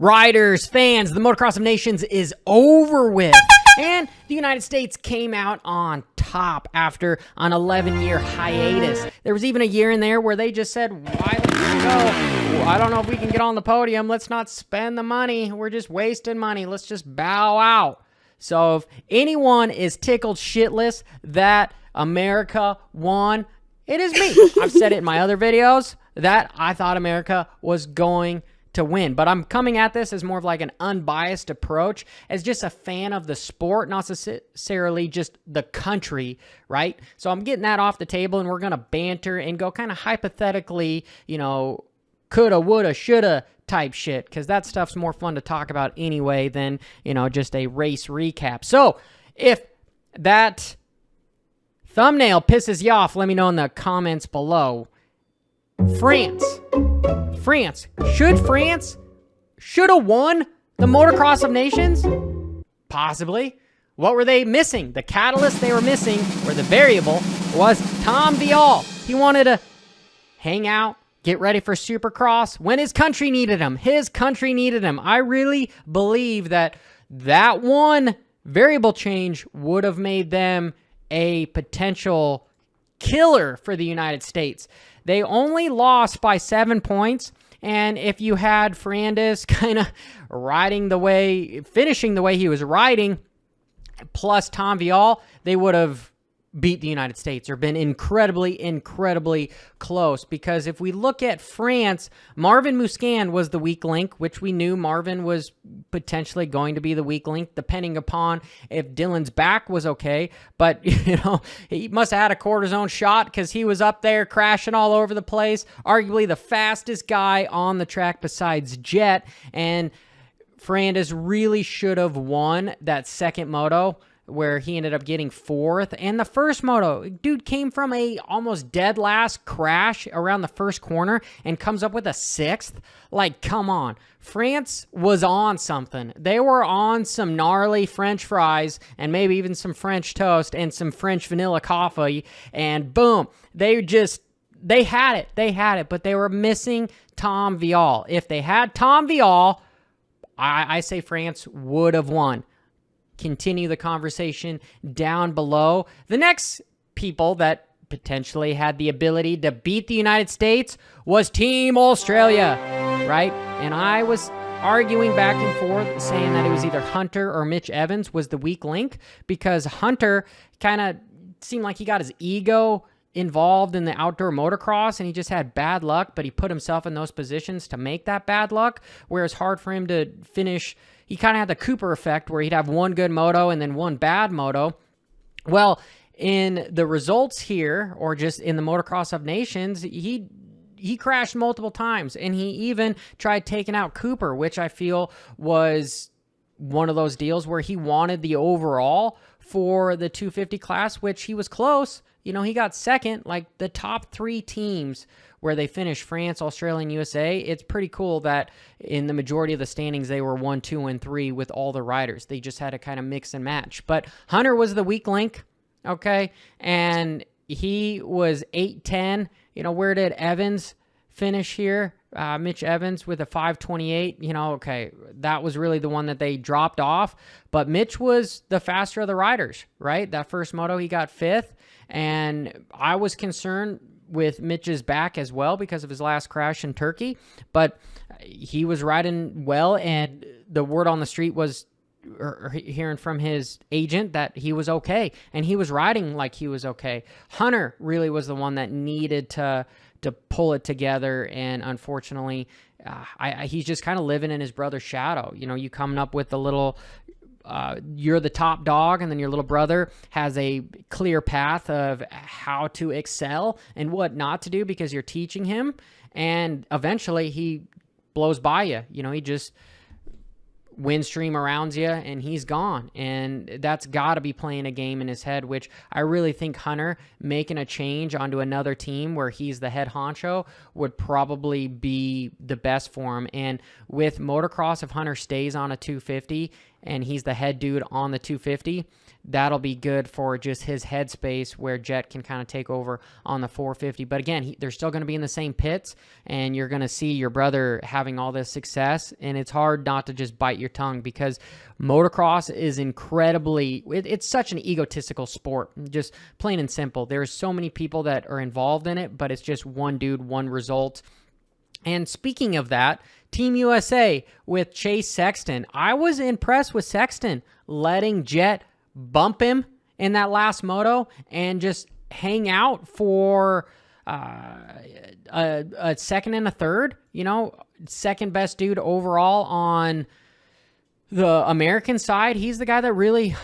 Riders, fans, the Motocross of Nations is over with. And the United States came out on top after an 11-year hiatus. There was even a year in there where they just said, why don't we go? I don't know if we can get on the podium. Let's not spend the money. We're just wasting money. Let's just bow out. So if anyone is tickled shitless that America won, it is me. I've said it in my other videos that I thought America was going to win, but I'm coming at this as more of like an unbiased approach, as just a fan of the sport, not necessarily just the country, right? So I'm getting that off the table, and we're going to banter and go kind of hypothetically, you know, coulda, woulda, shoulda type shit, because that stuff's more fun to talk about anyway than, you know, just a race recap. So if that thumbnail pisses you off, let me know in the comments below. France. Should France have won the Motocross of Nations? Possibly. What were they missing? The catalyst they were missing, or the variable, was Tom Vialle. He wanted to hang out, get ready for Supercross when his country needed him. I really believe that one variable change would have made them a potential killer for the United States. They only lost by 7 points, and if you had Ferrandis kind of finishing the way he was riding, plus Tom Vialle, they would have beat the United States or been incredibly close. Because if we look at France, Marvin Musquin was the weak link, which we knew Marvin was potentially going to be the weak link, depending upon if Dylan's back was okay. But, you know, he must have had a cortisone shot because he was up there crashing all over the place, arguably the fastest guy on the track besides Jet. And Ferrandis really should have won that second moto, where he ended up getting fourth. And the first moto, dude came from a almost dead last crash around the first corner and comes up with a sixth. Like, come on. France was on something. They were on some gnarly French fries and maybe even some French toast and some French vanilla coffee. And boom, they had it, but they were missing Tom Vialle. If they had Tom Vialle, I say France would have won. Continue the conversation down below. The next people that potentially had the ability to beat the United States was Team Australia, right? And I was arguing back and forth saying that it was either Hunter or Mitch Evans was the weak link, because Hunter kind of seemed like he got his ego involved in the outdoor motocross and he just had bad luck, but he put himself in those positions to make that bad luck, where it's hard for him to finish. He kind of had the Cooper effect where he'd have one good moto and then one bad moto. Well, in the results here, or just in the Motocross of Nations, he crashed multiple times, and he even tried taking out Cooper, which I feel was one of those deals where he wanted the overall for the 250 class, which he was close. You know, he got second. Like, the top three teams where they finished, France, Australia, and USA, it's pretty cool that in the majority of the standings, they were 1, 2, and 3 with all the riders. They just had to kind of mix and match. But Hunter was the weak link, okay? And he was 8-10. You know, where did Evans finish here? Mitch Evans with a 5:28. You know, okay, that was really the one that they dropped off. But Mitch was the faster of the riders, right? That first moto, he got 5th. And I was concerned with Mitch's back as well because of his last crash in Turkey, but he was riding well, and the word on the street was, or hearing from his agent, that he was okay, and he was riding like he was okay. Hunter really was the one that needed to pull it together, and unfortunately, he's just kind of living in his brother's shadow. You know, you coming up with the little, you're the top dog, and then your little brother has a clear path of how to excel and what not to do because you're teaching him, and eventually he blows by you. You know, he just windstream around you and he's gone, and that's got to be playing a game in his head, which I really think Hunter making a change onto another team where he's the head honcho would probably be the best for him. And with motocross, if Hunter stays on a 250 and he's the head dude on the 250. That'll be good for just his headspace where Jet can kind of take over on the 450. But again, they're still going to be in the same pits, and you're going to see your brother having all this success, and it's hard not to just bite your tongue because motocross is incredibly, it's such an egotistical sport, just plain and simple. There's so many people that are involved in it, but it's just one dude, one result. And speaking of that, Team USA with Chase Sexton. I was impressed with Sexton letting Jet bump him in that last moto and just hang out for a second and a third, second best dude overall on the American side. He's the guy that really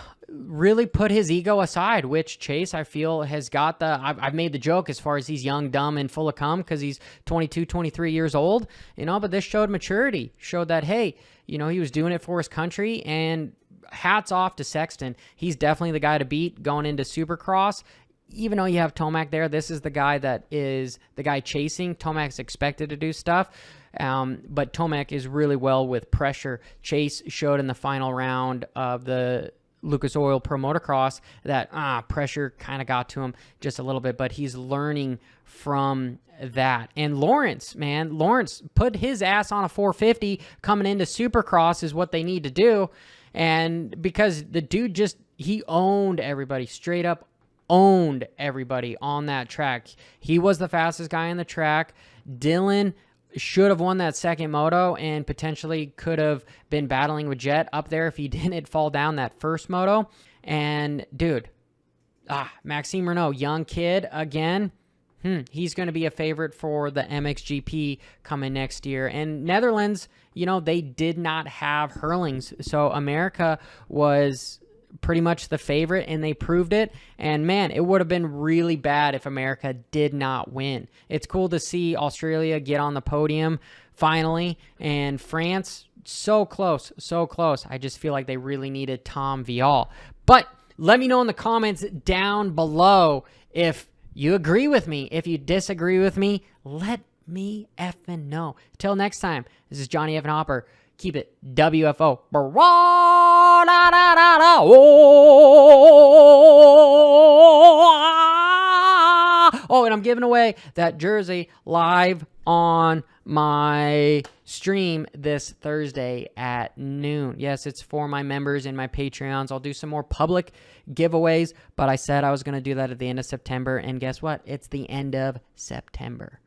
put his ego aside, which Chase, I feel, has got I've made the joke as far as he's young, dumb, and full of cum because he's 22, 23 years old, but this showed maturity, showed that, hey, he was doing it for his country, and hats off to Sexton. He's definitely the guy to beat going into Supercross. Even though you have Tomac there, this is the guy that is the guy chasing. Tomac's expected to do stuff, but Tomac is really well with pressure. Chase showed in the final round of the Lucas Oil Pro Motocross that pressure kind of got to him just a little bit, but he's learning from that. And Lawrence put his ass on a 450 coming into Supercross is what they need to do. And because the dude he owned everybody, straight up owned everybody on that track. He was the fastest guy on the track. Dylan should have won that second moto and potentially could have been battling with Jet up there if he didn't fall down that first moto. And dude, Maxime Renault, young kid again. He's going to be a favorite for the MXGP coming next year. And Netherlands, they did not have Hurlings. So America was pretty much the favorite, and they proved it. And man, it would have been really bad if America did not win. It's cool to see Australia get on the podium finally, and France, so close, so close. I just feel like they really needed Tom Viall. But let me know in the comments down below if you agree with me. If you disagree with me, let me effing know. Till next time, this is Johnny Evan Hopper. Keep it WFO. Oh, and I'm giving away that jersey live on my stream this Thursday at noon. Yes, it's for my members and my Patreons. I'll do some more public giveaways, but I said I was going to do that at the end of September, and guess what? It's the end of September.